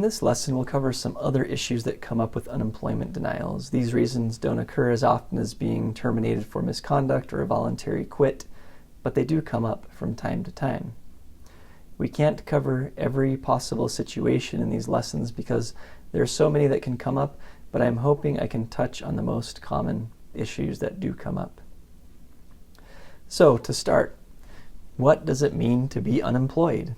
this lesson, we'll cover some other issues that come up with unemployment denials. These reasons don't occur as often as being terminated for misconduct or a voluntary quit, but they do come up from time to time. We can't cover every possible situation in these lessons because there are so many that can come up, but I'm hoping I can touch on the most common issues that do come up. So, to start, what does it mean to be unemployed?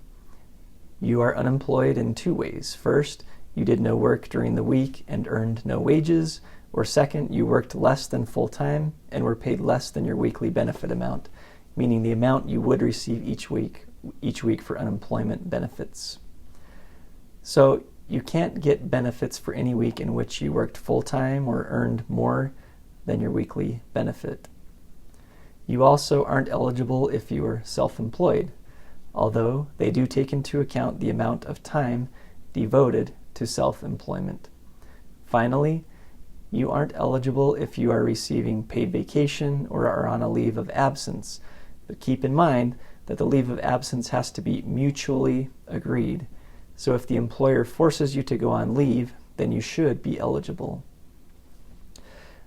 You are unemployed in two ways. First, you did no work during the week and earned no wages, or second, you worked less than full-time and were paid less than your weekly benefit amount, meaning the amount you would receive each week for unemployment benefits. So you can't get benefits for any week in which you worked full-time or earned more than your weekly benefit. You also aren't eligible if you are self-employed, although they do take into account the amount of time devoted to self-employment. Finally, you aren't eligible if you are receiving paid vacation or are on a leave of absence, but keep in mind that the leave of absence has to be mutually agreed. So if the employer forces you to go on leave, then you should be eligible.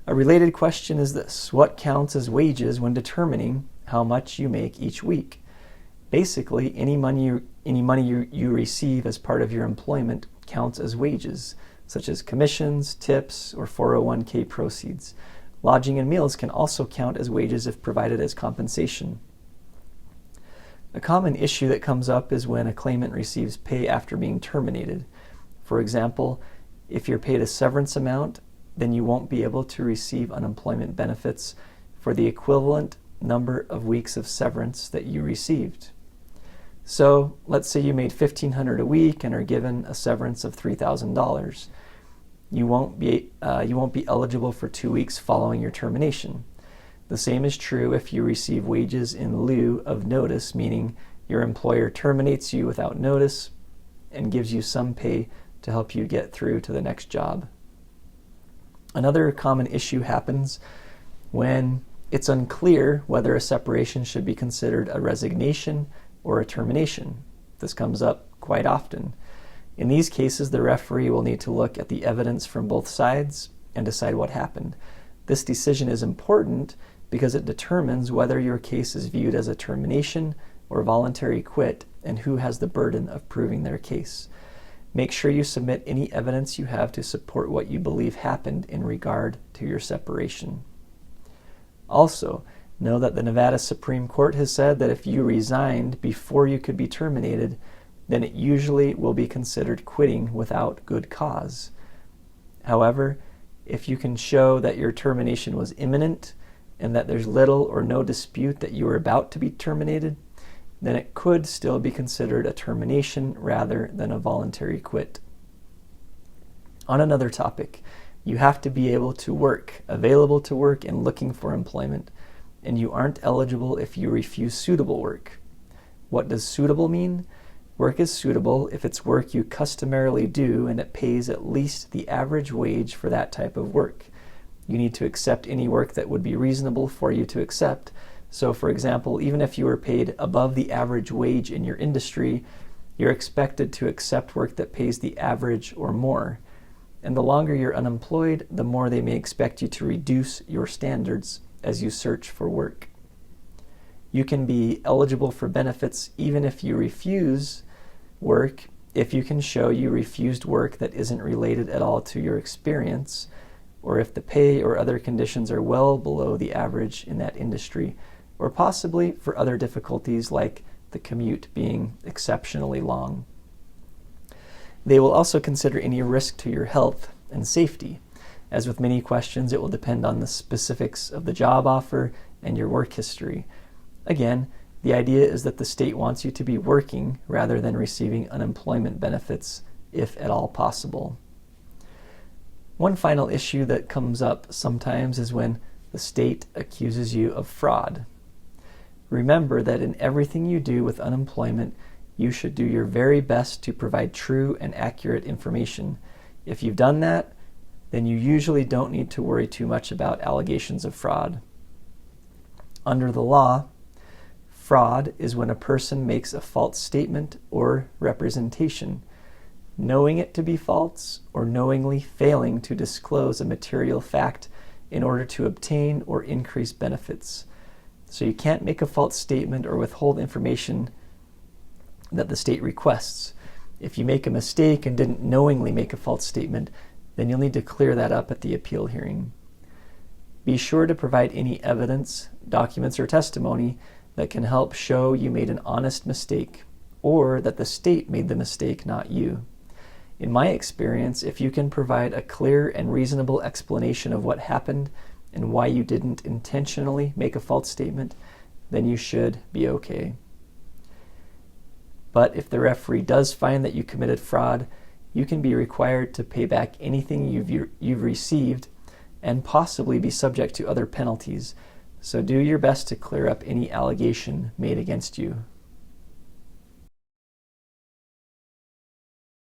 A related question is this: what counts as wages when determining how much you make each week? Basically, any money you receive as part of your employment counts as wages, such as commissions, tips, or 401k proceeds. Lodging and meals can also count as wages if provided as compensation. A common issue that comes up is when a claimant receives pay after being terminated. For example, if you're paid a severance amount, then you won't be able to receive unemployment benefits for the equivalent number of weeks of severance that you received. So let's say you made $1,500 a week and are given a severance of $3,000. You won't be eligible for 2 weeks following your termination. The same is true if you receive wages in lieu of notice, meaning your employer terminates you without notice and gives you some pay to help you get through to the next job. Another common issue happens when it's unclear whether a separation should be considered a resignation or a termination. This comes up quite often. In these cases, the referee will need to look at the evidence from both sides and decide what happened. This decision is important because it determines whether your case is viewed as a termination or voluntary quit and who has the burden of proving their case. Make sure you submit any evidence you have to support what you believe happened in regard to your separation. Also, know that the Nevada Supreme Court has said that if you resigned before you could be terminated, then it usually will be considered quitting without good cause. However, if you can show that your termination was imminent and that there's little or no dispute that you were about to be terminated, then it could still be considered a termination rather than a voluntary quit. On another topic, you have to be able to work, available to work, and looking for employment, and you aren't eligible if you refuse suitable work. What does suitable mean? Work is suitable if it's work you customarily do and it pays at least the average wage for that type of work. You need to accept any work that would be reasonable for you to accept. So, for example, even if you were paid above the average wage in your industry, you're expected to accept work that pays the average or more. And the longer you're unemployed, the more they may expect you to reduce your standards as you search for work. You can be eligible for benefits even if you refuse work if you can show you refused work that isn't related at all to your experience, or if the pay or other conditions are well below the average in that industry, or possibly for other difficulties like the commute being exceptionally long. They will also consider any risk to your health and safety. As with many questions, it will depend on the specifics of the job offer and your work history. Again, the idea is that the state wants you to be working rather than receiving unemployment benefits, if at all possible. One final issue that comes up sometimes is when the state accuses you of fraud. Remember that in everything you do with unemployment, you should do your very best to provide true and accurate information. If you've done that, then you usually don't need to worry too much about allegations of fraud. Under the law, fraud is when a person makes a false statement or representation. knowing it to be false, or knowingly failing to disclose a material fact in order to obtain or increase benefits. So you can't make a false statement or withhold information that the state requests. If you make a mistake and didn't knowingly make a false statement, then you'll need to clear that up at the appeal hearing. Be sure to provide any evidence, documents, or testimony that can help show you made an honest mistake, or that the state made the mistake, not you. In my experience, if you can provide a clear and reasonable explanation of what happened and why you didn't intentionally make a false statement, then you should be okay. But if the referee does find that you committed fraud, you can be required to pay back anything you've received and possibly be subject to other penalties. So do your best to clear up any allegation made against you.